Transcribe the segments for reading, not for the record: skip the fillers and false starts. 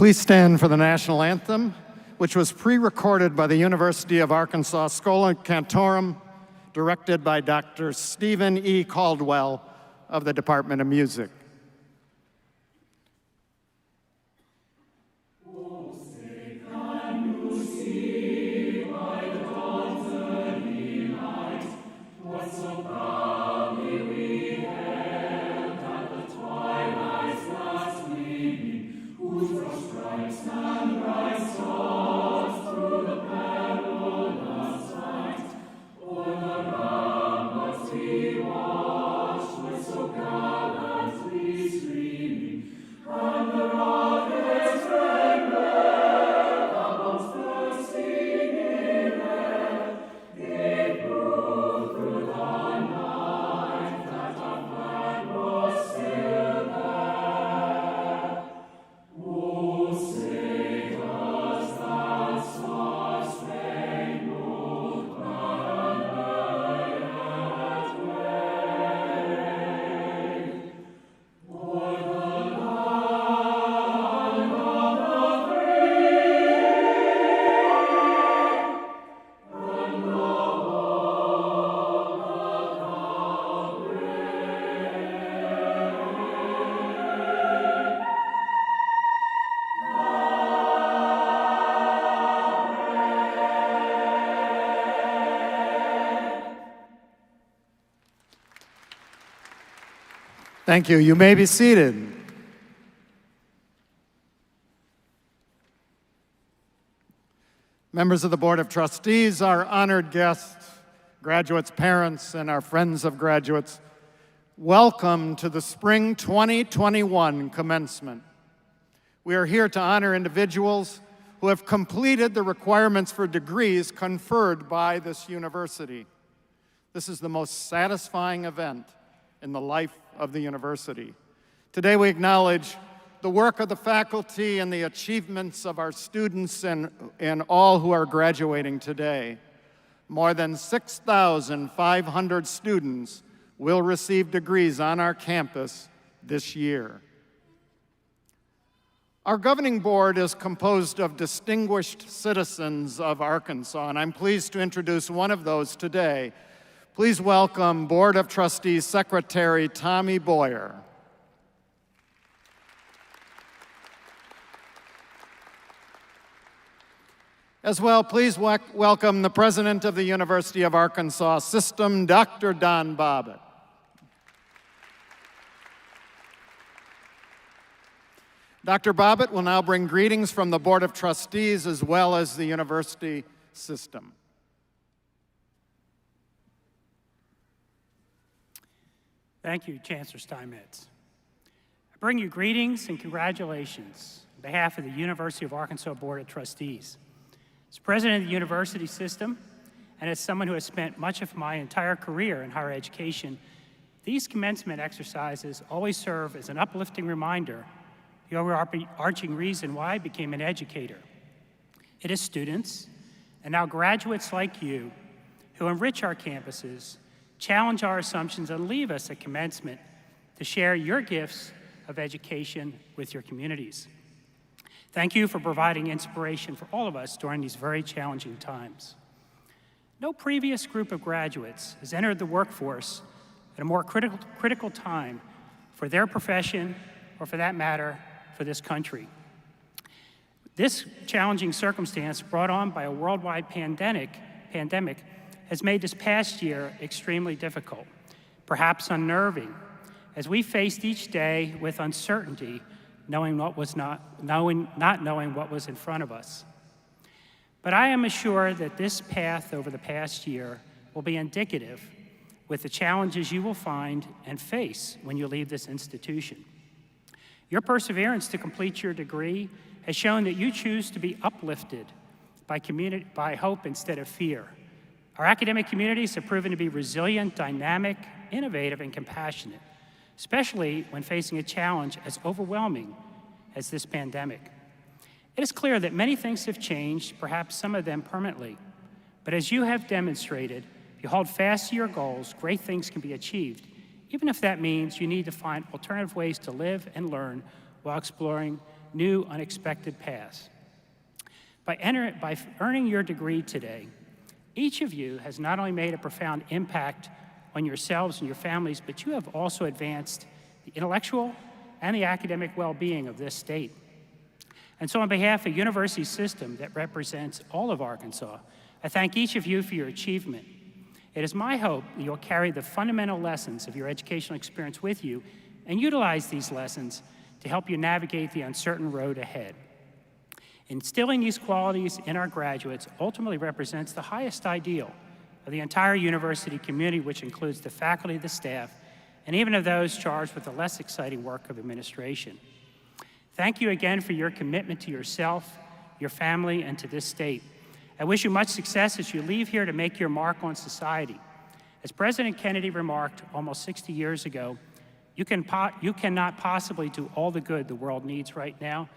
Please stand for the national anthem, which was pre-recorded by the University of Arkansas Schola Cantorum, directed by Dr. Stephen E. Caldwell of the Department of Music. Thank you. You may be seated. Members of the Board of Trustees, our honored guests, graduates' parents, and our friends of graduates, welcome to the Spring 2021 Commencement. We are here to honor individuals who have completed the requirements for degrees conferred by this university. This is the most satisfying event in the life of the university. Today we acknowledge the work of the faculty and the achievements of our students and all who are graduating today. More than 6,500 students will receive degrees on our campus this year. Our governing board is composed of distinguished citizens of Arkansas, and I'm pleased to introduce one of those today. Please welcome Board of Trustees Secretary Tommy Boyer. As well, please welcome the President of the University of Arkansas System, Dr. Don Bobbitt. Dr. Bobbitt will now bring greetings from the Board of Trustees as well as the university system. Thank you, Chancellor Steinmetz. I bring you greetings and congratulations on behalf of the University of Arkansas Board of Trustees. As president of the university system, and as someone who has spent much of my entire career in higher education, these commencement exercises always serve as an uplifting reminder, the overarching reason why I became an educator. It is students, and now graduates like you, who enrich our campuses, challenge our assumptions, and leave us at commencement to share your gifts of education with your communities. Thank you for providing inspiration for all of us during these very challenging times. No previous group of graduates has entered the workforce at a more critical time for their profession, or for that matter, for this country. This challenging circumstance brought on by a worldwide pandemic has made this past year extremely difficult, perhaps unnerving, as we faced each day with uncertainty, not knowing what was in front of us. But I am assured that this path over the past year will be indicative with the challenges you will find and face when you leave this institution. Your perseverance to complete your degree has shown that you choose to be uplifted by hope instead of fear. Our academic communities have proven to be resilient, dynamic, innovative, and compassionate, especially when facing a challenge as overwhelming as this pandemic. It is clear that many things have changed, perhaps some of them permanently. But as you have demonstrated, if you hold fast to your goals, great things can be achieved, even if that means you need to find alternative ways to live and learn while exploring new, unexpected paths. By earning your degree today, each of you has not only made a profound impact on yourselves and your families, but you have also advanced the intellectual and the academic well-being of this state. And so on behalf of the university system that represents all of Arkansas, I thank each of you for your achievement. It is my hope that you'll carry the fundamental lessons of your educational experience with you and utilize these lessons to help you navigate the uncertain road ahead. Instilling these qualities in our graduates ultimately represents the highest ideal of the entire university community, which includes the faculty, the staff, and even of those charged with the less exciting work of administration. Thank you again for your commitment to yourself, your family, and to this state. I wish you much success as you leave here to make your mark on society. As President Kennedy remarked almost 60 years ago, you cannot possibly do all the good the world needs right now,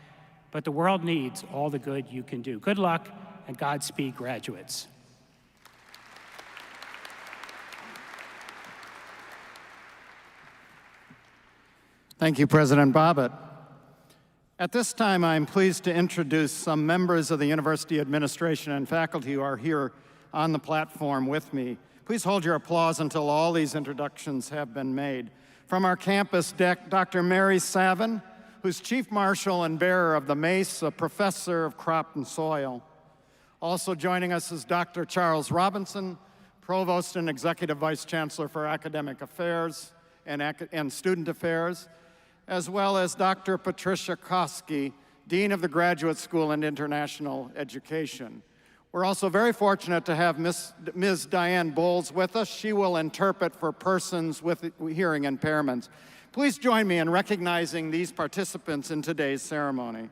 but the world needs all the good you can do. Good luck and Godspeed, graduates. Thank you, President Bobbitt. At this time, I'm pleased to introduce some members of the university administration and faculty who are here on the platform with me. Please hold your applause until all these introductions have been made. From our campus deck, Dr. Mary Savin, who's Chief Marshal and bearer of the Mace, a professor of crop and soil. Also joining us is Dr. Charles Robinson, Provost and Executive Vice Chancellor for Academic Affairs and Student Affairs, as well as Dr. Patricia Koski, Dean of the Graduate School and International Education. We're also very fortunate to have Ms. Diane Bowles with us. She will interpret for persons with hearing impairments. Please join me in recognizing these participants in today's ceremony.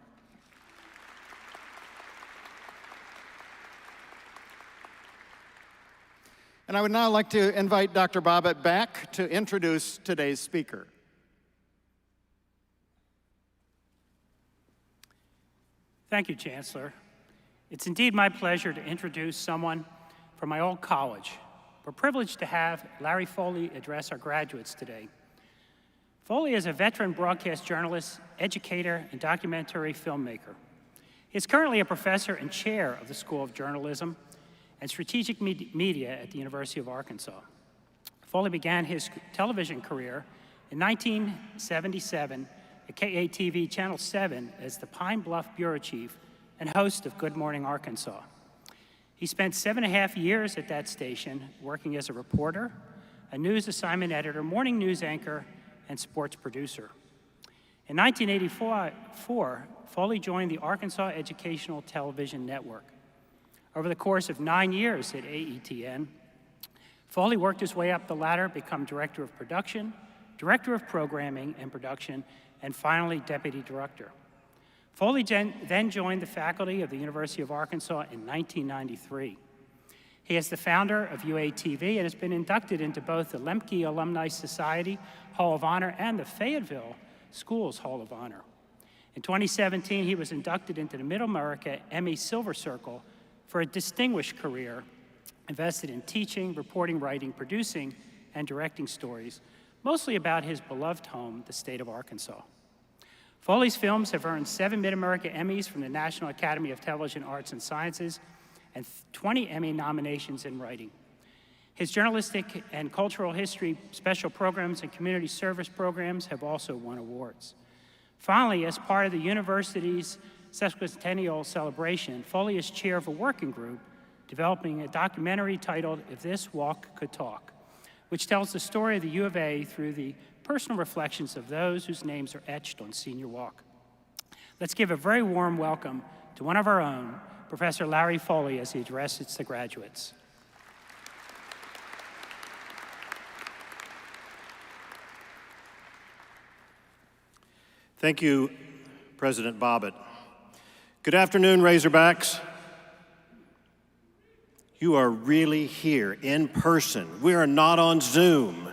And I would now like to invite Dr. Bobbitt back to introduce today's speaker. Thank you, Chancellor. It's indeed my pleasure to introduce someone from my old college. We're privileged to have Larry Foley address our graduates today. Foley is a veteran broadcast journalist, educator, and documentary filmmaker. He is currently a professor and chair of the School of Journalism and Strategic Media at the University of Arkansas. Foley began his television career in 1977 at KATV Channel 7 as the Pine Bluff Bureau Chief and host of Good Morning Arkansas. He spent 7.5 years at that station working as a reporter, a news assignment editor, morning news anchor, and sports producer. In 1984, Foley joined the Arkansas Educational Television Network. Over the course of 9 years at AETN, Foley worked his way up the ladder, become Director of Production, Director of Programming and Production, and finally, Deputy Director. Foley then joined the faculty of the University of Arkansas in 1993. He is the founder of UATV and has been inducted into both the Lemke Alumni Society Hall of Honor and the Fayetteville Schools Hall of Honor. In 2017, he was inducted into the Mid-America Emmy Silver Circle for a distinguished career invested in teaching, reporting, writing, producing, and directing stories, mostly about his beloved home, the state of Arkansas. Foley's films have earned 7 Mid-America Emmys from the National Academy of Television Arts and Sciences and 20 Emmy nominations in writing. His journalistic and cultural history special programs and community service programs have also won awards. Finally, as part of the university's sesquicentennial celebration, Foley is chair of a working group developing a documentary titled If This Walk Could Talk, which tells the story of the U of A through the personal reflections of those whose names are etched on Senior Walk. Let's give a very warm welcome to one of our own, Professor Larry Foley, as he addresses the graduates. Thank you, President Bobbitt. Good afternoon, Razorbacks. You are really here in person. We are not on Zoom.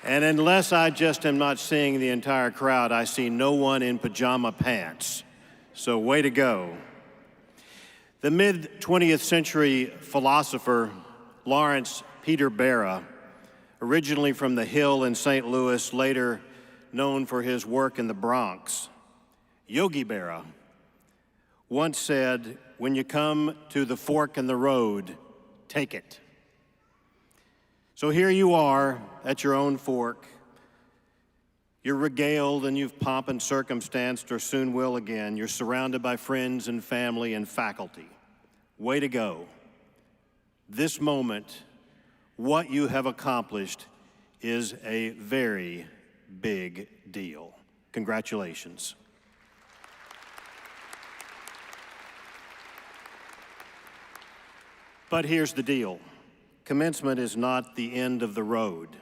And unless I just am not seeing the entire crowd, I see no one in pajama pants. So way to go. The mid-20th century philosopher Lawrence Peter Barra, originally from the Hill in St. Louis, later known for his work in the Bronx, Yogi Berra, once said, "When you come to the fork in the road, take it." So here you are at your own fork. You're regaled and you've pomp and circumstanced, or soon will again. You're surrounded by friends and family and faculty. Way to go. This moment, what you have accomplished is a very big deal. Congratulations. But here's the deal. Commencement is not the end of the road.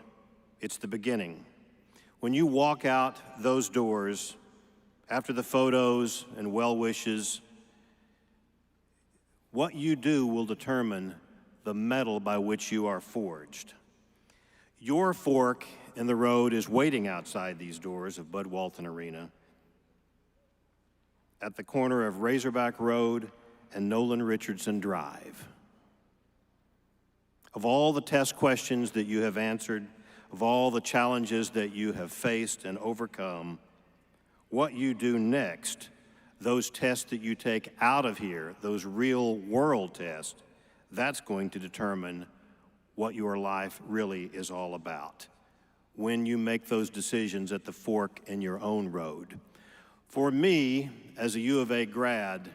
It's the beginning. When you walk out those doors, after the photos and well wishes, what you do will determine the metal by which you are forged. Your fork in the road is waiting outside these doors of Bud Walton Arena at the corner of Razorback Road and Nolan Richardson Drive. Of all the test questions that you have answered, of all the challenges that you have faced and overcome, what you do next, those tests that you take out of here, those real world tests, that's going to determine what your life really is all about when you make those decisions at the fork in your own road. For me, as a U of A grad,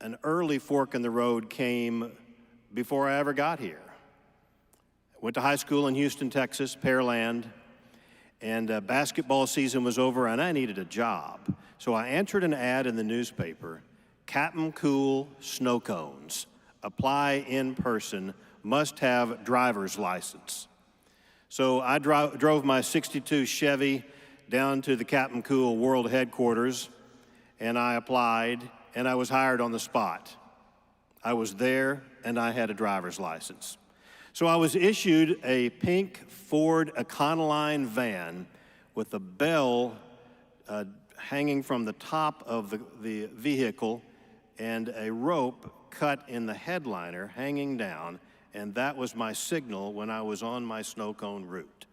an early fork in the road came before I ever got here. I went to high school in Houston, Texas, Pearland, and basketball season was over and I needed a job. So I entered an ad in the newspaper, Captain Cool snow cones, apply in person, must have driver's license. So I drove my 62 Chevy down to the Captain Cool World Headquarters and I applied and I was hired on the spot. I was there and I had a driver's license. So I was issued a pink Ford Econoline van with a bell hanging from the top of the vehicle and a rope cut in the headliner hanging down, and that was my signal when I was on my snow cone route.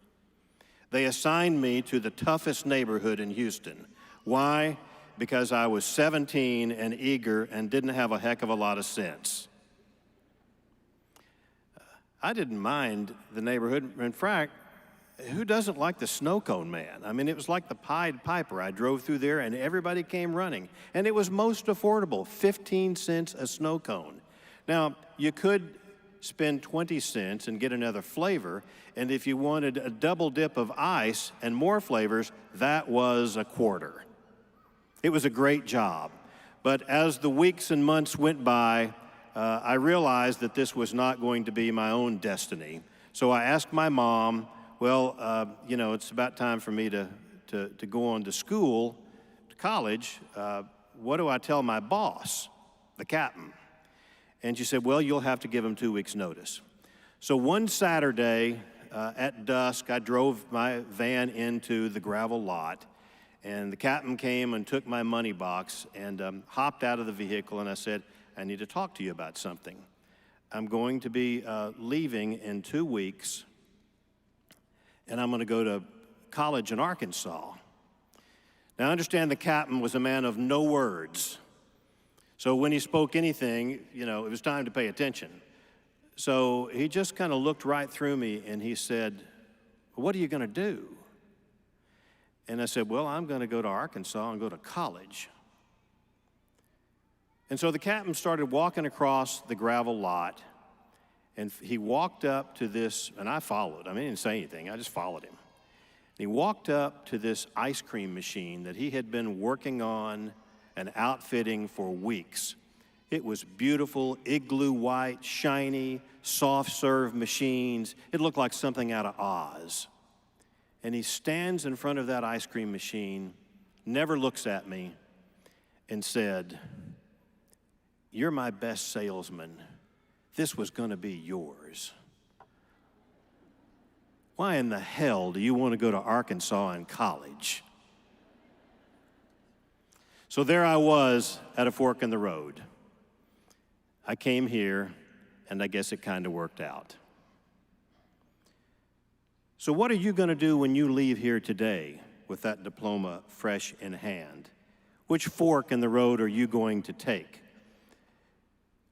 They assigned me to the toughest neighborhood in Houston. Why? Because I was 17 and eager and didn't have a heck of a lot of sense. I didn't mind the neighborhood. In fact, who doesn't like the snow cone man? I mean, it was like the Pied Piper. I drove through there and everybody came running. And it was most affordable, 15 cents a snow cone. Now, you could spend 20 cents and get another flavor. And if you wanted a double dip of ice and more flavors, that was a quarter. It was a great job. But as the weeks and months went by, I realized that this was not going to be my own destiny. So I asked my mom, well, it's about time for me to go on to school, to college. What do I tell my boss, the captain? And she said, well, you'll have to give him 2 weeks' notice. So one Saturday at dusk, I drove my van into the gravel lot, and the captain came and took my money box and hopped out of the vehicle, and I said, I need to talk to you about something. I'm going to be leaving in 2 weeks, and I'm going to go to college in Arkansas. Now, I understand the captain was a man of no words. So when he spoke anything, it was time to pay attention. So he just kind of looked right through me, and he said, what are you going to do? And I said, well, I'm going to go to Arkansas and go to college. And so the captain started walking across the gravel lot, and he walked up to this, and I followed. I mean, he didn't say anything. I just followed him. And he walked up to this ice cream machine that he had been working on and outfitting for weeks. It was beautiful, igloo white, shiny, soft serve machines. It looked like something out of Oz. And he stands in front of that ice cream machine, never looks at me, and said, you're my best salesman. This was going to be yours. Why in the hell do you want to go to Arkansas in college? So there I was at a fork in the road. I came here, and I guess it kind of worked out. So what are you going to do when you leave here today? with that diploma fresh in hand. Which fork in the road are you going to take?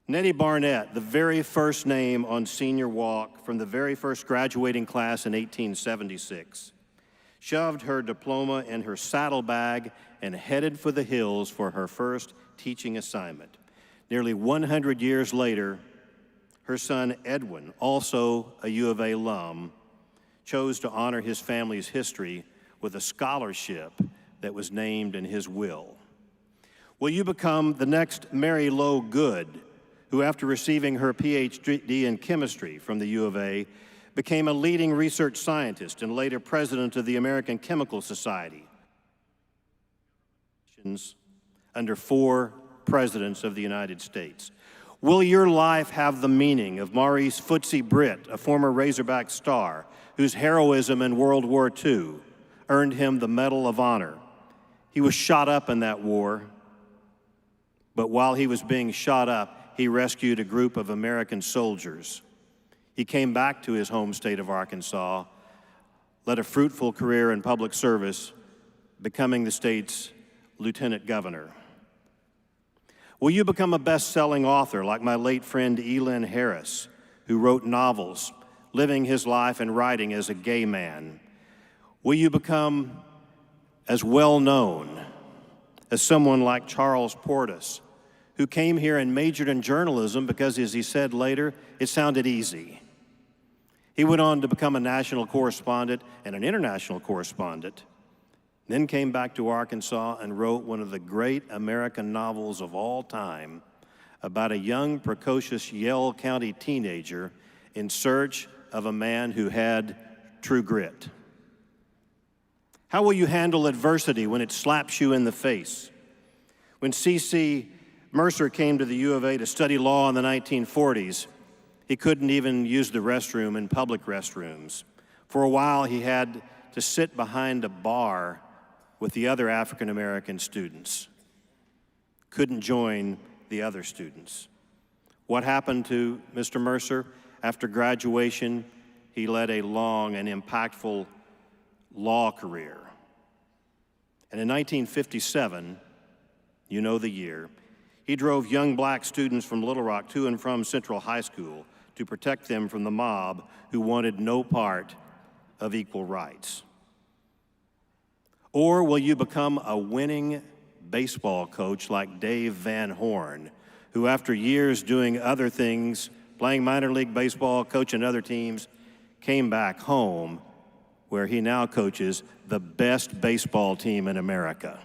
Nettie Barnett, the very first name on Senior Walk from the very first graduating class in 1876, shoved her diploma in her saddlebag and headed for the hills for her first teaching assignment. Nearly 100 years later, her son Edwin, also a U of A alum, chose to honor his family's history with a scholarship that was named in his will. Will you become the next Mary Lowe Good, who after receiving her PhD in chemistry from the U of A, became a leading research scientist and later president of the American Chemical Society under 4 presidents of the United States? Will your life have the meaning of Maurice Footsie Britt, a former Razorback star, whose heroism in World War II earned him the Medal of Honor? He was shot up in that war, but while he was being shot up, he rescued a group of American soldiers. He came back to his home state of Arkansas, led a fruitful career in public service, becoming the state's lieutenant governor. Will you become a best-selling author like my late friend Elin Harris, who wrote novels, living his life and writing as a gay man? Will you become as well-known as someone like Charles Portis, who came here and majored in journalism because, as he said later, it sounded easy? He went on to become a national correspondent and an international correspondent, then came back to Arkansas and wrote one of the great American novels of all time about a young, precocious Yell County teenager in search of a man who had true grit. How will you handle adversity when it slaps you in the face? When C.C. Mercer came to the U of A to study law in the 1940s, he couldn't even use the restroom in public restrooms. For a while, he had to sit behind a bar with the other African American students. Couldn't join the other students. What happened to Mr. Mercer? After graduation, he led a long and impactful law career. And in 1957, you know the year, he drove young black students from Little Rock to and from Central High School to protect them from the mob who wanted no part of equal rights. Or will you become a winning baseball coach like Dave Van Horn, who after years doing other things, playing minor league baseball, coaching other teams, came back home where he now coaches the best baseball team in America?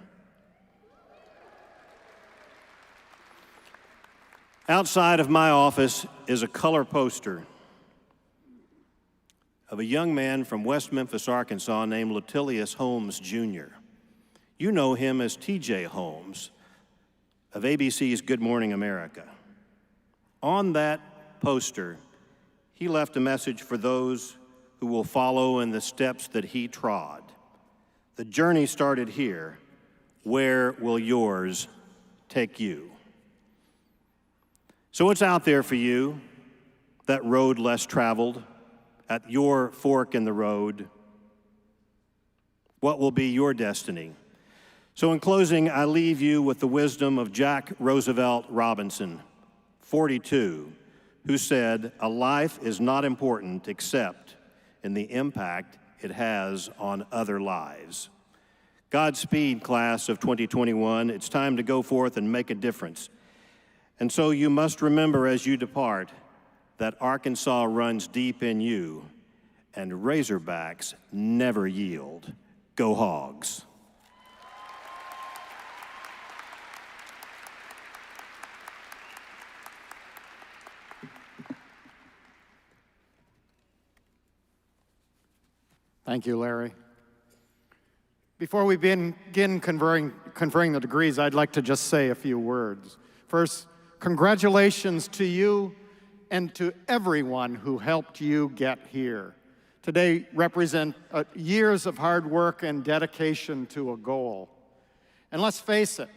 Outside of my office is a color poster of a young man from West Memphis, Arkansas named Latilius Holmes Jr. You know him as T.J. Holmes of ABC's Good Morning America. On that poster, he left a message for those who will follow in the steps that he trod. The journey started here. Where will yours take you? So what's out there for you, that road less traveled, at your fork in the road? What will be your destiny? So in closing, I leave you with the wisdom of Jack Roosevelt Robinson, 42, who said, "A life is not important except in the impact it has on other lives." Godspeed, class of 2021. It's time to go forth and make a difference. And so you must remember as you depart that Arkansas runs deep in you, and Razorbacks never yield. Go Hogs. Thank you, Larry. Before we begin conferring the degrees, I'd like to just say a few words. First, congratulations to you and to everyone who helped you get here. Today represent years of hard work and dedication to a goal. And let's face it,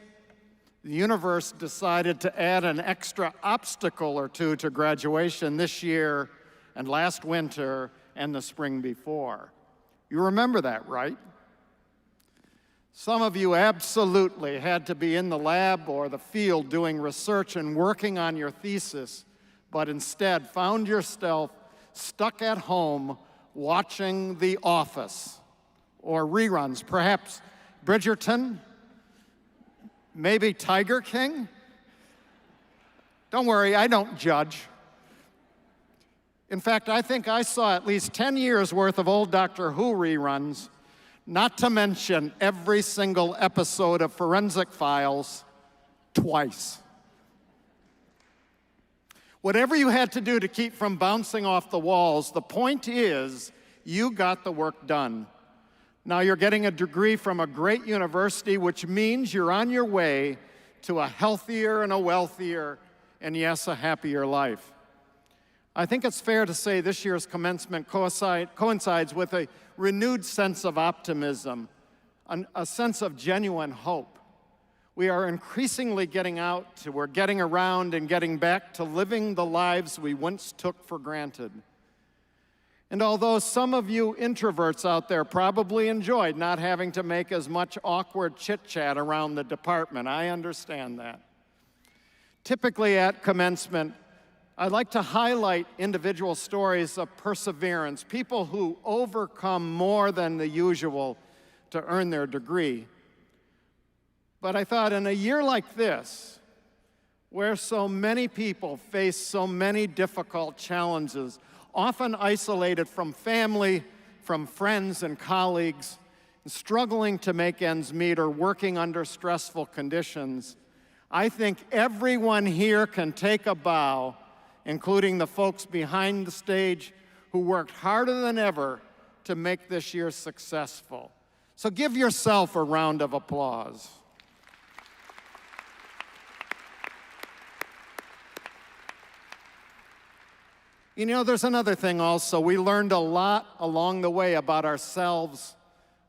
the universe decided to add an extra obstacle or two to graduation this year and last winter and the spring before. You remember that, right? Some of you absolutely had to be in the lab or the field doing research and working on your thesis, but instead found yourself stuck at home watching The Office or reruns, perhaps Bridgerton, maybe Tiger King. Don't worry, I don't judge. In fact, I think I saw at least 10 years worth of old Doctor Who reruns, not to mention every single episode of Forensic Files twice. Whatever you had to do to keep from bouncing off the walls, the point is you got the work done. Now you're getting a degree from a great university, which means you're on your way to a healthier and a wealthier, and yes, a happier life. I think it's fair to say this year's commencement coincides with a renewed sense of optimism, a sense of genuine hope. We are increasingly getting out, we're getting around and getting back to living the lives we once took for granted. And although some of you introverts out there probably enjoyed not having to make as much awkward chit-chat around the department, I understand that. Typically at commencement, I'd like to highlight individual stories of perseverance, people who overcome more than the usual to earn their degree. But I thought in a year like this, where so many people face so many difficult challenges, often isolated from family, from friends and colleagues, struggling to make ends meet or working under stressful conditions, I think everyone here can take a bow, including the folks behind the stage who worked harder than ever to make this year successful. So give yourself a round of applause. You know, there's another thing also. We learned a lot along the way about ourselves,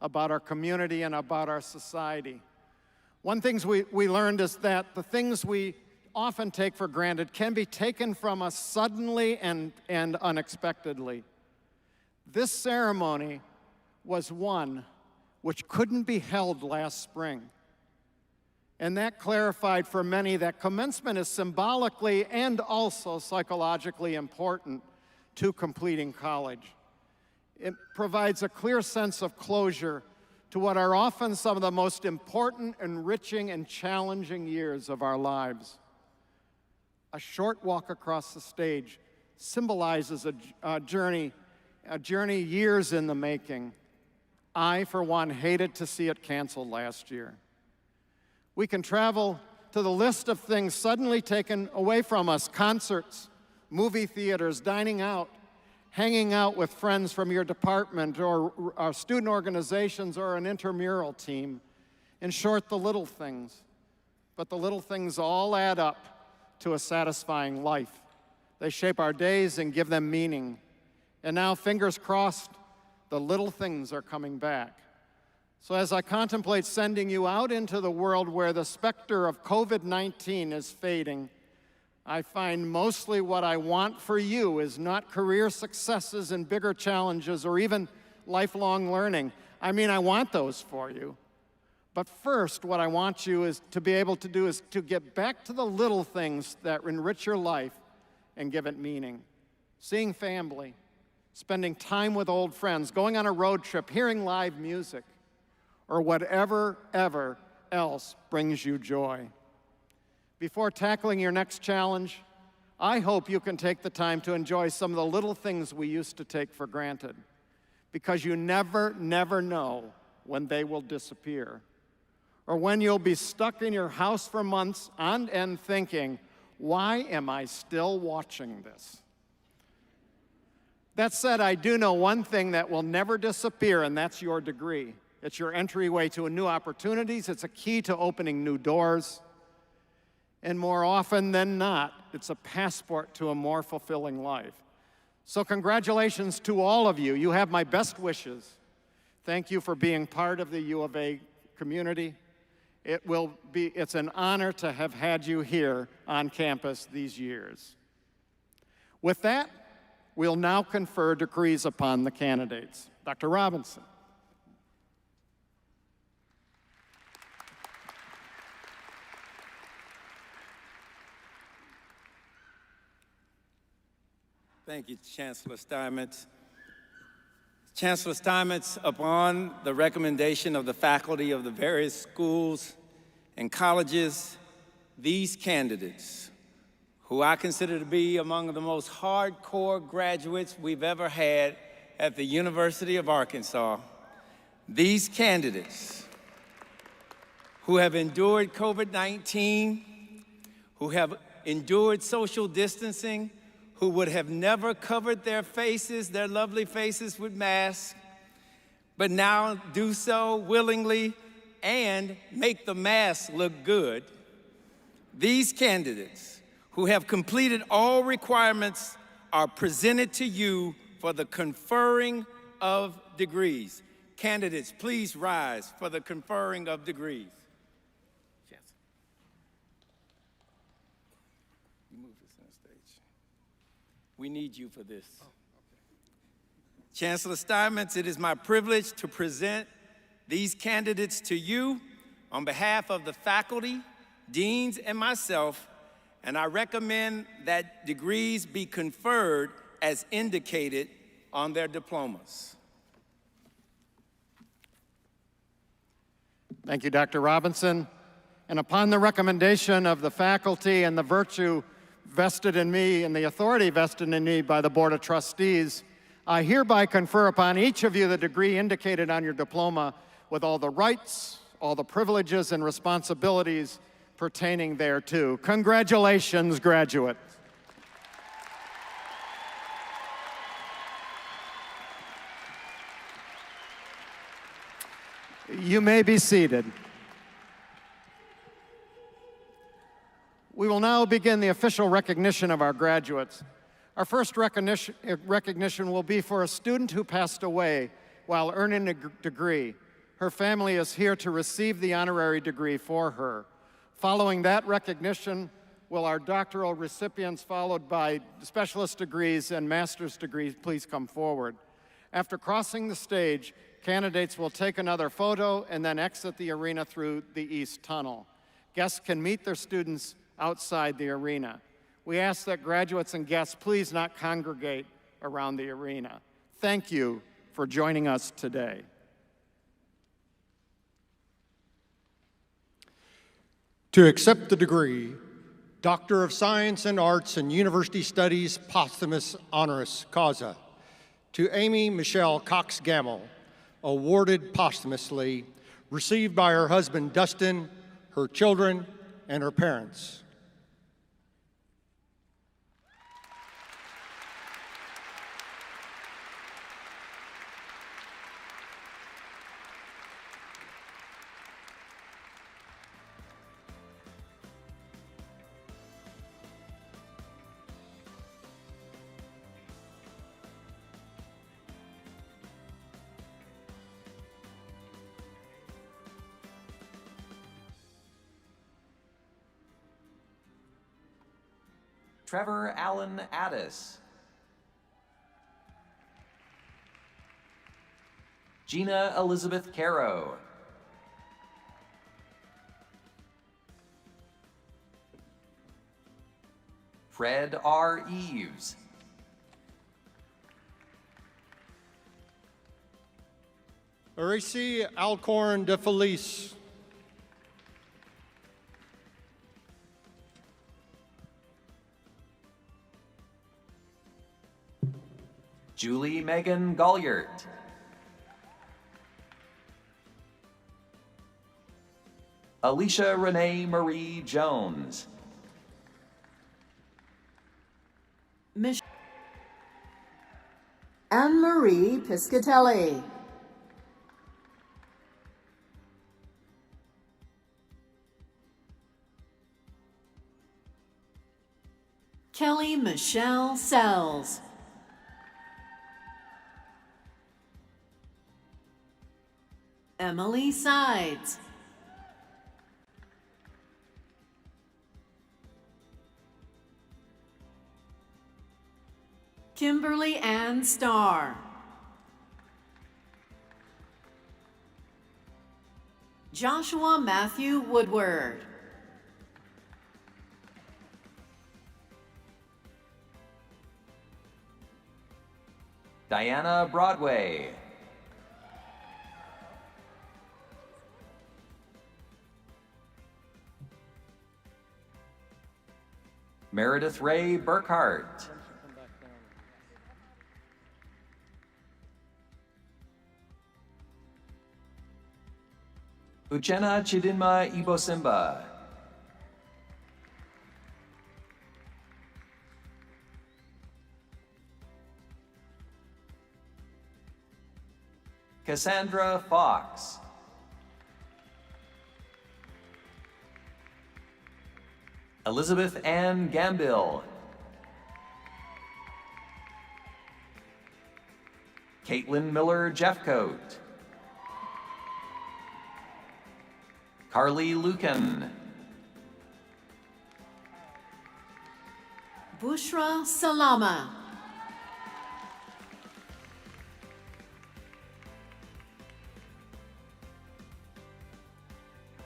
about our community, and about our society. One thing we learned is that the things we often take for granted can be taken from us suddenly and unexpectedly. This ceremony was one which couldn't be held last spring. And that clarified for many that commencement is symbolically and also psychologically important to completing college. It provides a clear sense of closure to what are often some of the most important, enriching, and challenging years of our lives. A short walk across the stage symbolizes a journey years in the making. I, for one, hated to see it canceled last year. We can travel to the list of things suddenly taken away from us: concerts, movie theaters, dining out, hanging out with friends from your department or our student organizations or an intramural team. In short, the little things. But the little things all add up to a satisfying life. They shape our days and give them meaning. And now, fingers crossed, the little things are coming back. So as I contemplate sending you out into the world where the specter of COVID-19 is fading, I find mostly what I want for you is not career successes and bigger challenges or even lifelong learning. I mean, I want those for you. But first, what I want you is to be able to do is to get back to the little things that enrich your life and give it meaning. Seeing family, spending time with old friends, going on a road trip, hearing live music, or whatever else brings you joy. Before tackling your next challenge, I hope you can take the time to enjoy some of the little things we used to take for granted, because you never know when they will disappear, or when you'll be stuck in your house for months on end thinking, why am I still watching this? That said, I do know one thing that will never disappear, and that's your degree. It's your entryway to new opportunities. It's a key to opening new doors. And more often than not, it's a passport to a more fulfilling life. So congratulations to all of you. You have my best wishes. Thank you for being part of the U of A community. It's an honor to have had you here on campus these years. With that, we'll now confer degrees upon the candidates. Dr. Robinson. Thank you, Chancellor Steinmetz. Chancellor Steinmetz, upon the recommendation of the faculty of the various schools and colleges, these candidates, who I consider to be among the most hardcore graduates we've ever had at the University of Arkansas, these candidates who have endured COVID-19, who have endured social distancing, who would have never covered their faces, their lovely faces with masks, but now do so willingly and make the mask look good. These candidates who have completed all requirements are presented to you for the conferring of degrees. Candidates, please rise for the conferring of degrees. We need you for this. Oh, okay. Chancellor Steinmetz, it is my privilege to present these candidates to you on behalf of the faculty, deans, and myself, and I recommend that degrees be conferred as indicated on their diplomas. Thank you, Dr. Robinson. And upon the recommendation of the faculty and the virtue vested in me and the authority vested in me by the Board of Trustees, I hereby confer upon each of you the degree indicated on your diploma with all the rights, all the privileges and responsibilities pertaining thereto. Congratulations, graduates. You may be seated. We will now begin the official recognition of our graduates. Our first recognition will be for a student who passed away while earning a degree. Her family is here to receive the honorary degree for her. Following that recognition will our doctoral recipients, followed by specialist degrees and master's degrees, please come forward. After crossing the stage, candidates will take another photo and then exit the arena through the east tunnel. Guests can meet their students outside the arena. We ask that graduates and guests please not congregate around the arena. Thank you for joining us today. To accept the degree, Doctor of Science and Arts in University Studies, posthumous honoris causa, to Amy Michelle Cox Gamble, awarded posthumously, received by her husband Dustin, her children, and her parents. Trevor Allen Addis. Gina Elizabeth Caro. Fred R. Eves. Horacie Alcorn de Felice. Julie Megan Golliert. Alicia Renee Marie Jones. Anne-Marie Piscatelli. Kelly Michelle Sells. Emily Sides. Kimberly Ann Starr. Joshua Matthew Woodward. Diana Broadway. Meredith Ray Burkhart. Uchenna Chidinma Ibosimba. Cassandra Fox. Elizabeth Ann Gambill. Caitlin Miller Jeffcoat. Carly Lucan. Bushra Salama.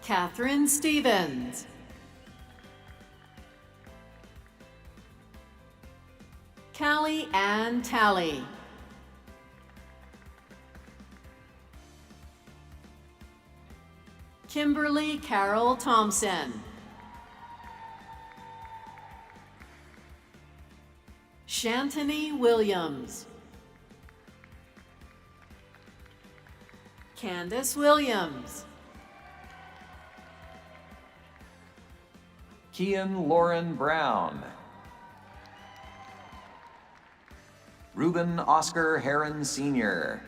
Catherine Stevens. Callie Ann Talley. Kimberly Carol Thompson. Shantony Williams. Candace Williams. Kian Lauren Brown. Reuben Oscar Heron Sr.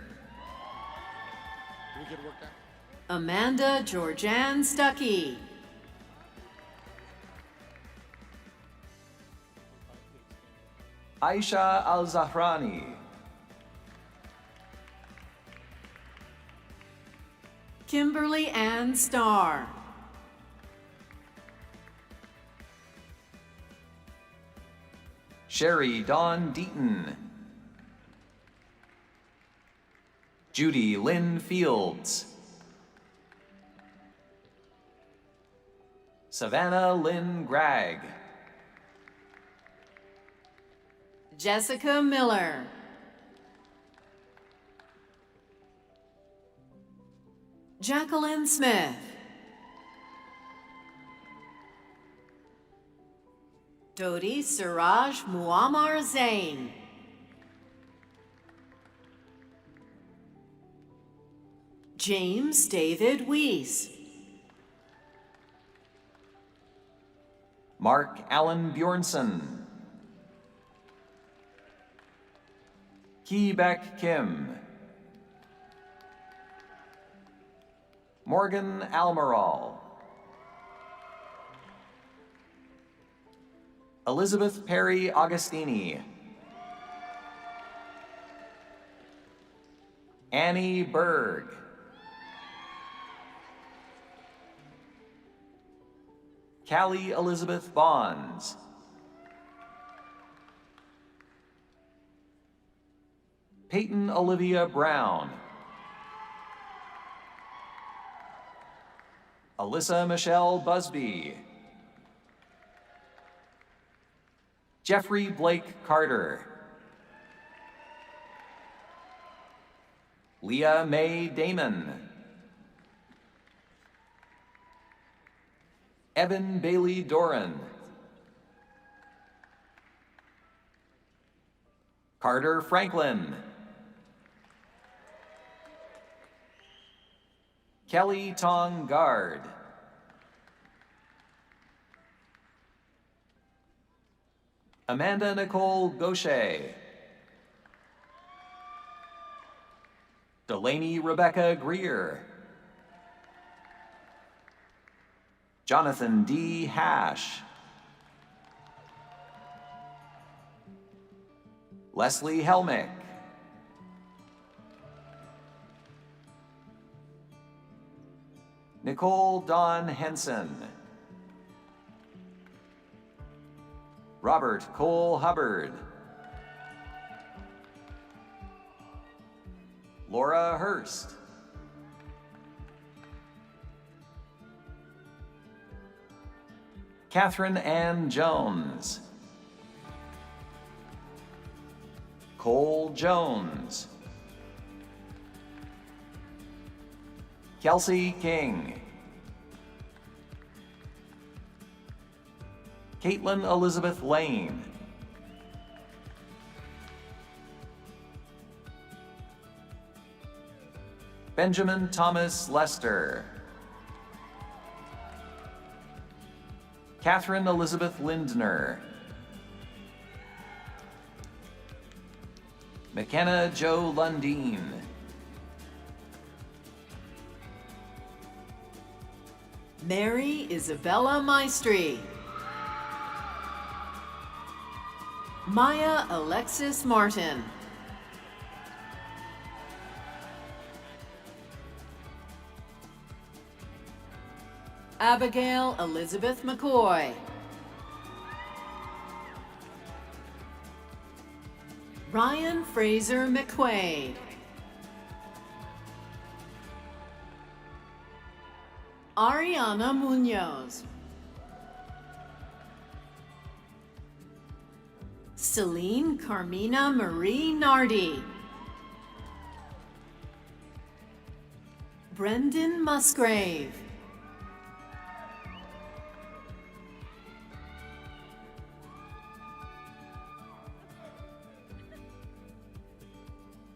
Amanda Georgianne Stuckey. Aisha Al-Zahrani. Kimberly Ann Starr. Sherry Dawn Deaton. Judy Lynn Fields. Savannah Lynn Gregg. Jessica Miller. Jacqueline Smith. Dodi Siraj Muammar Zain. James David Weiss. Mark Allen Bjornson. Kee-Beck Kim. Morgan Almiral. Elizabeth Perry Augustini. Annie Berg. Callie Elizabeth Bonds. Peyton Olivia Brown. Alyssa Michelle Busby. Jeffrey Blake Carter. Leah Mae Damon. Evan Bailey Doran. Carter Franklin. Kelly Tong Guard. Amanda Nicole Gaucher. Delaney Rebecca Greer. Jonathan D. Hash. Leslie Helmick. Nicole Dawn Henson. Robert Cole Hubbard. Laura Hurst. Catherine Ann Jones. Cole Jones. Kelsey King. Caitlin Elizabeth Lane. Benjamin Thomas Lester. Catherine Elizabeth Lindner. McKenna Joe Lundeen. Mary Isabella Maestri. Maya Alexis Martin. Abigail Elizabeth McCoy. Ryan Fraser McQuaid. Ariana Munoz. Celine Carmina Marie Nardi. Brendan Musgrave.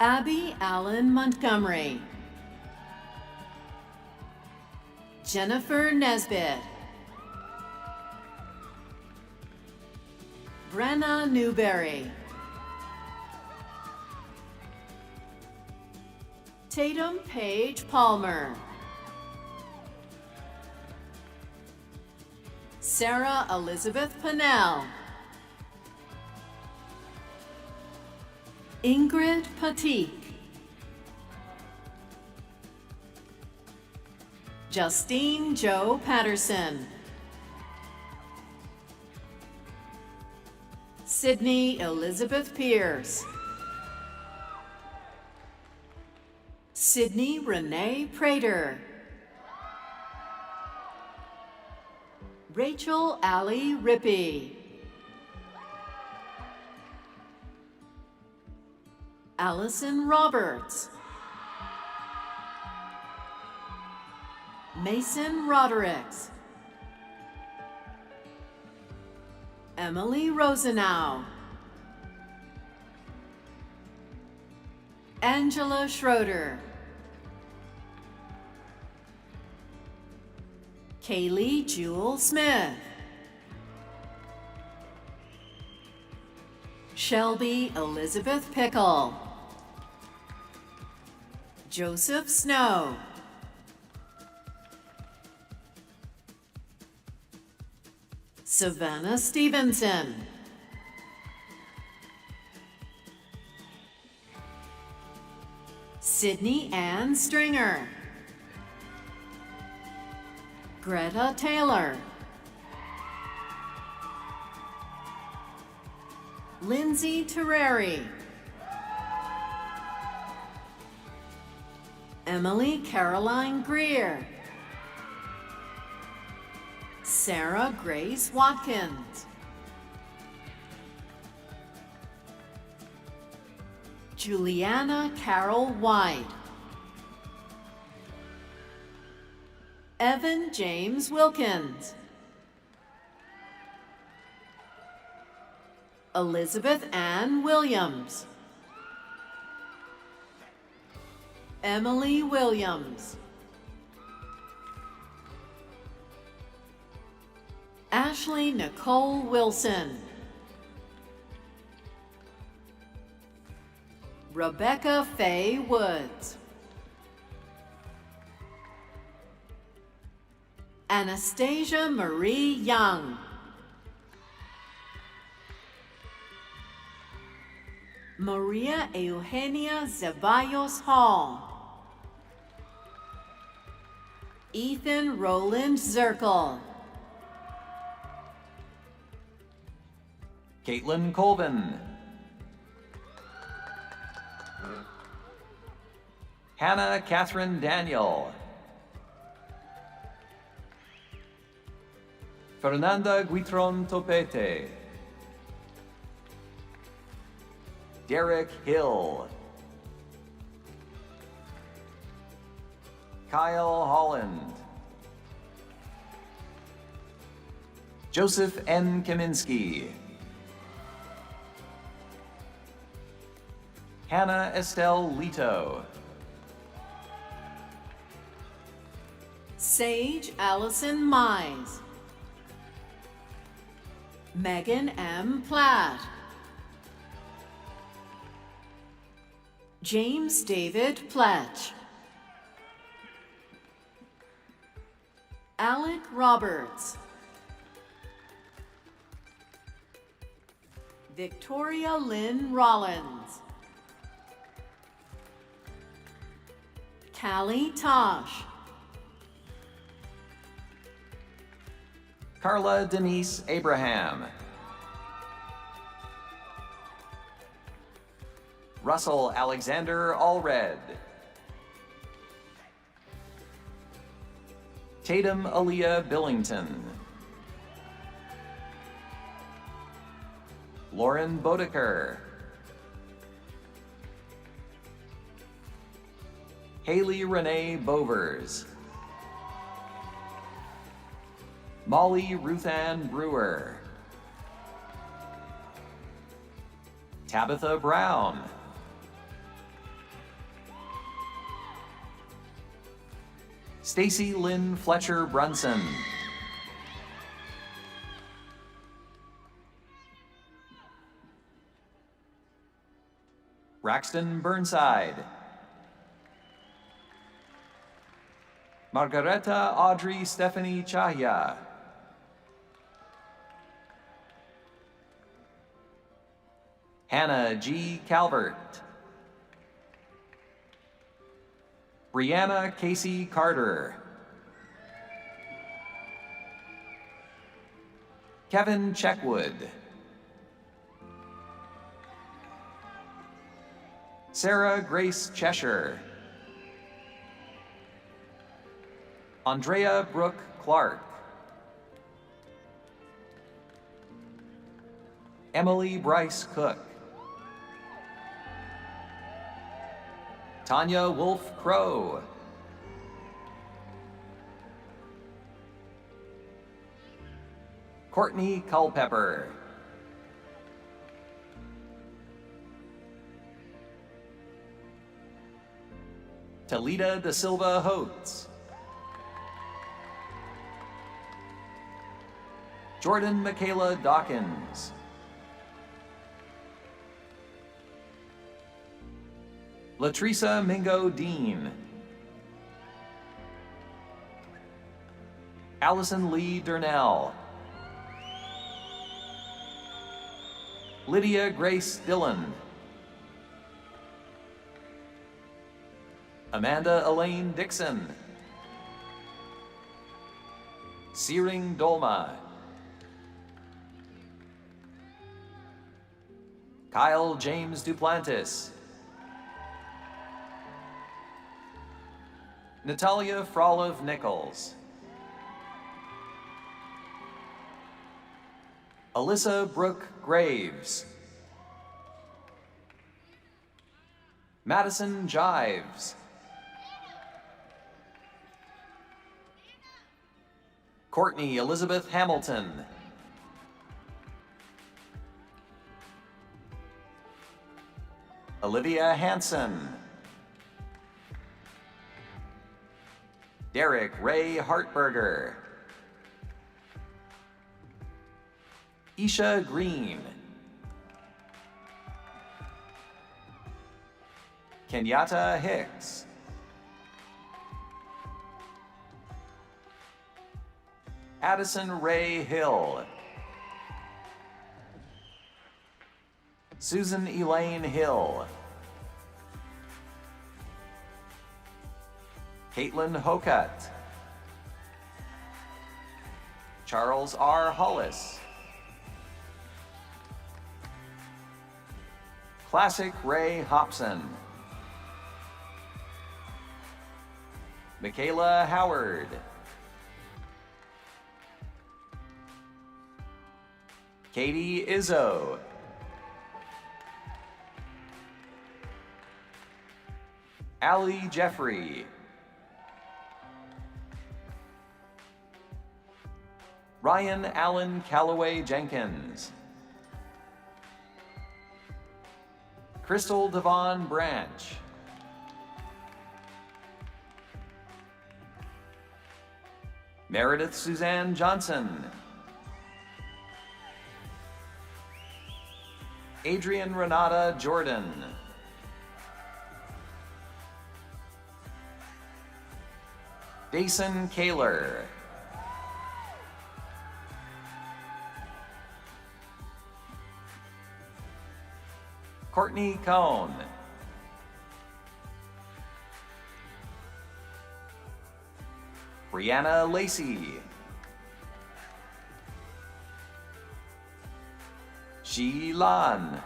Abby Allen Montgomery. Jennifer Nesbitt. Brenna Newberry. Tatum Page Palmer. Sarah Elizabeth Pennell. Ingrid Patik. Justine Joe Patterson. Sydney Elizabeth Pierce. Sydney Renee Prater. Rachel Allie Rippey. Allison Roberts. Mason Rodericks. Emily Rosenau. Angela Schroeder. Kaylee Jewel Smith. Shelby Elizabeth Pickle. Joseph Snow. Savannah Stevenson. Sydney Ann Stringer. Greta Taylor. Lindsay Terreri. Emily Caroline Greer. Sarah Grace Watkins. Juliana Carol White. Evan James Wilkins. Elizabeth Ann Williams. Emily Williams. Ashley Nicole Wilson. Rebecca Faye Woods. Anastasia Marie Young. Maria Eugenia Zeballos Hall. Ethan Roland Zirkle. Caitlin Colvin. Hannah Catherine Daniel. Fernanda Guitron Topete. Derek Hill. Kyle Holland. Joseph N. Kaminsky. Hannah Estelle Lito. Sage Allison Mize. Megan M. Platt. James David Pletch. Alec Roberts. Victoria Lynn Rollins. Callie Tosh. Carla Denise Abraham. Russell Alexander Allred. Tatum Aaliyah Billington. Lauren Bodeker. Haley Renee Bovers. Molly Ruthann Brewer. Tabitha Brown. Stacy Lynn Fletcher Brunson. Braxton Burnside. Margareta Audrey Stephanie Chahya. Hannah G. Calvert. Brianna Casey Carter. Kevin Checkwood. Sarah Grace Cheshire. Andrea Brooke Clark. Emily Bryce Cook. Tanya Wolf Crow. Courtney Culpepper. Talita Da Silva Holtz. Jordan Michaela Dawkins. Latresa Mingo Dean. Allison Lee Durnell. Lydia Grace Dillon. Amanda Elaine Dixon. Searing Dolma. Kyle James Duplantis. Natalia Frolov Nichols. Alyssa Brooke Graves. Madison Jives. Courtney Elizabeth Hamilton. Olivia Hansen. Derek Ray Hartberger. Isha Green. Kenyatta Hicks. Addison Ray Hill. Susan Elaine Hill. Caitlin Hocutt. Charles R. Hollis. Classic Ray Hobson. Michaela Howard. Katie Izzo. Allie Jeffrey. Ryan Allen Calloway Jenkins. Crystal Devon Branch. Meredith Suzanne Johnson. Adrian Renata Jordan. Dason Kaler. Courtney Cohn. Brianna Lacey. Shi Lan.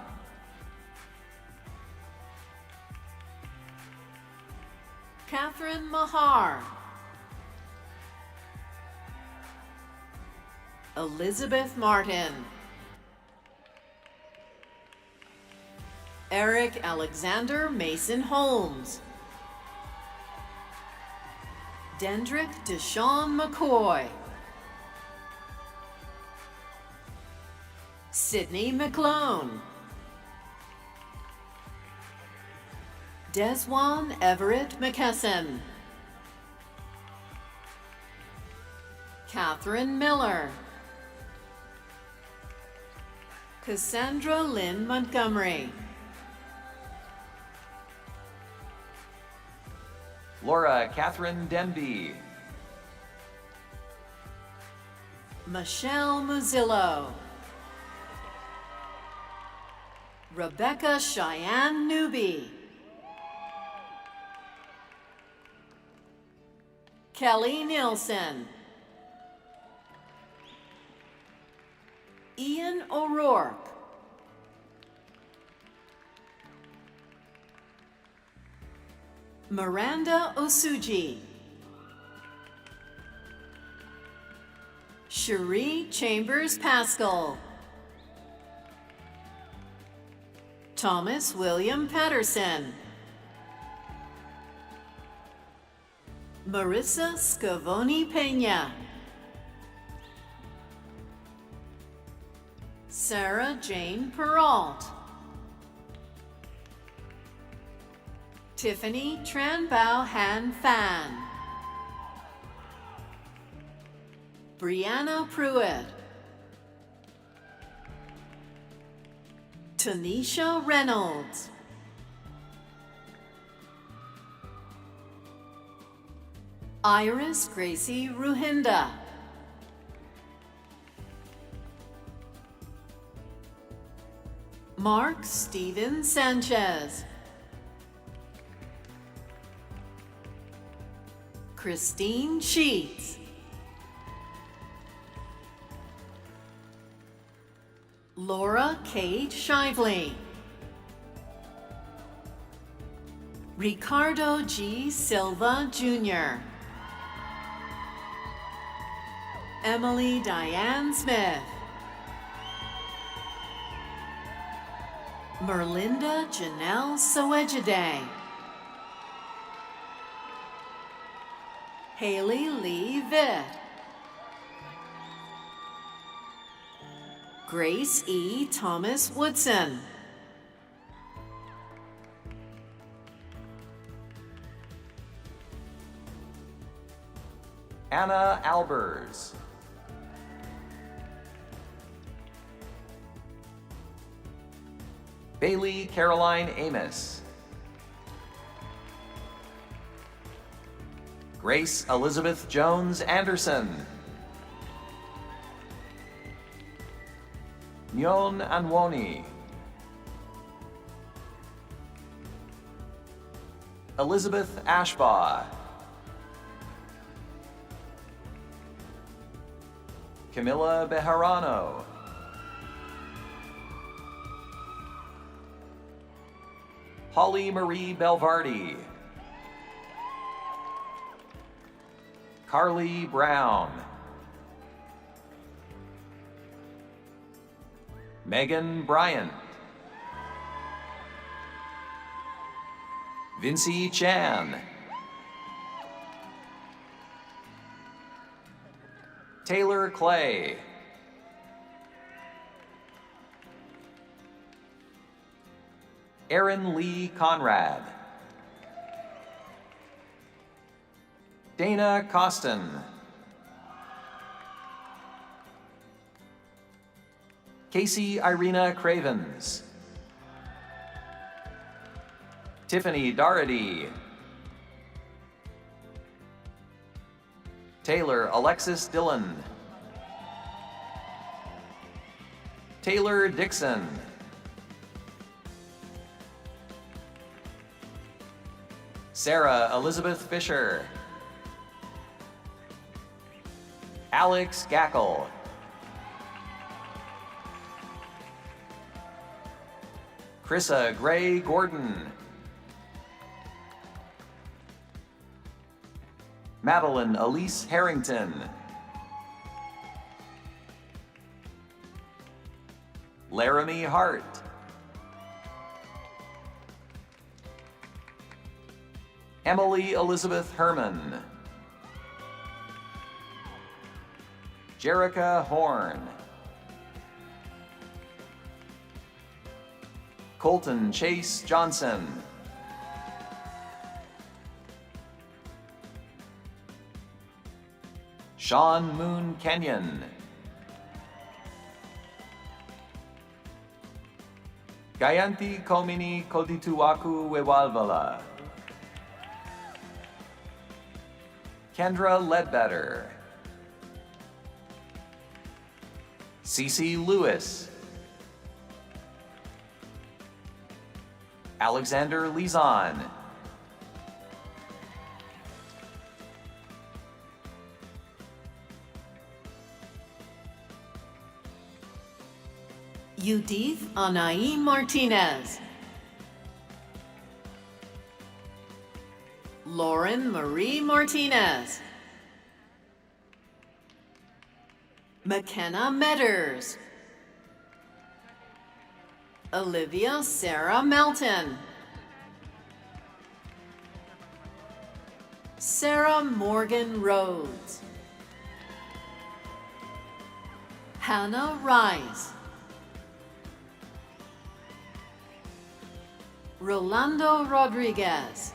Catherine Mahar. Elizabeth Martin. Eric Alexander Mason Holmes. Dendrick Deshawn McCoy. Sydney McClone. Deswan Everett McKesson. Catherine Miller. Cassandra Lynn Montgomery. Laura Catherine Denby. Michelle Muzillo. Rebecca Cheyenne Newby. Kelly Nielsen. Ian O'Rourke. Miranda Osuji. Cherie Chambers Pascal. Thomas William Patterson. Marissa Scavoni Pena. Sarah Jane Peralt. Tiffany Tranbao Han Fan. Brianna Pruitt. Tanisha Reynolds. Iris Gracie Ruhinda. Mark Steven Sanchez. Christine Sheets. Laura Kate Shively. Ricardo G. Silva Jr. Emily Diane Smith. Merlinda Janelle Soejide. Haley Lee Vitt. Grace E. Thomas Woodson. Anna Albers. Bailey Caroline Amos. Grace Elizabeth Jones Anderson. Nyon Anwoni. Elizabeth Ashbaugh. Camilla Bejarano. Holly Marie Belvardi. Carly Brown. Megan Bryant. Vincy Chan. Taylor Clay. Aaron Lee Conrad. Dana Costin. Casey Irina Cravens. Tiffany Doherty. Taylor Alexis Dillon. Taylor Dixon. Sarah Elizabeth Fisher. Alex Gackle. Chrissa Gray Gordon. Madeline Elise Harrington. Laramie Hart. Emily Elizabeth Herman. Jerica Horn. Colton Chase Johnson. Sean Moon Kenyon. Gayanti Komini Kodituwaku Wewalvala. Kendra Ledbetter. Cece Lewis. Alexander Lizon. Judith Anaí Martinez. Lauren Marie Martinez. McKenna Metters. Olivia Sarah Melton. Sarah Morgan Rhodes. Hannah Rice. Rolando Rodriguez.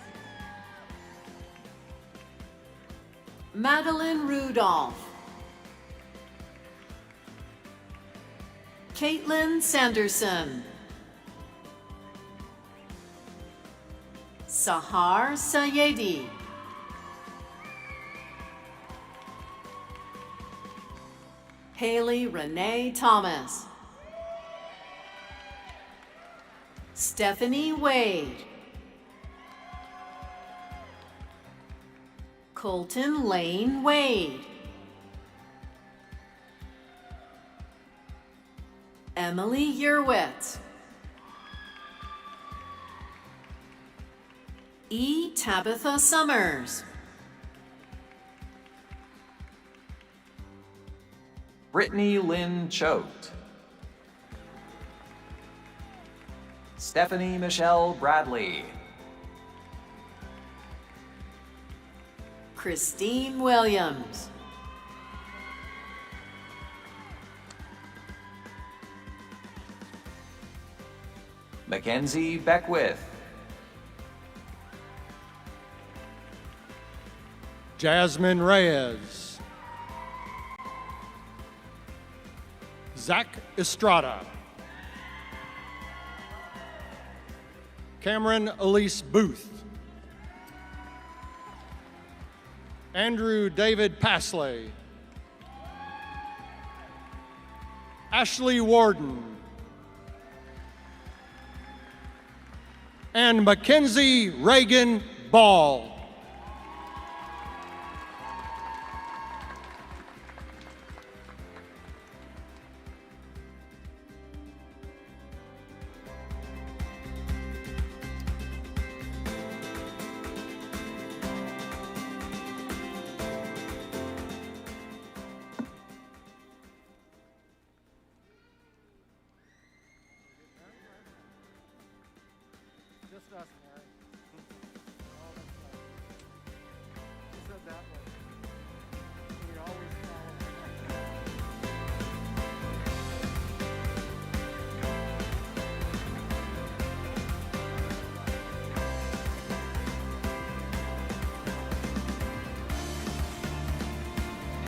Madeline Rudolph. Caitlin Sanderson. Sahar Sayedi. Haley Renee Thomas. Stephanie Wade. Colton Lane Wade. Emily Yerwitz. E. Tabitha Summers. Brittany Lynn Choate. Stephanie Michelle Bradley. Christine Williams. Mackenzie Beckwith. Jasmine Reyes. Zach Estrada. Cameron Elise Booth. Andrew David Pasley. Ashley Warden. And Mackenzie Reagan Ball. Just us, Mary. that way.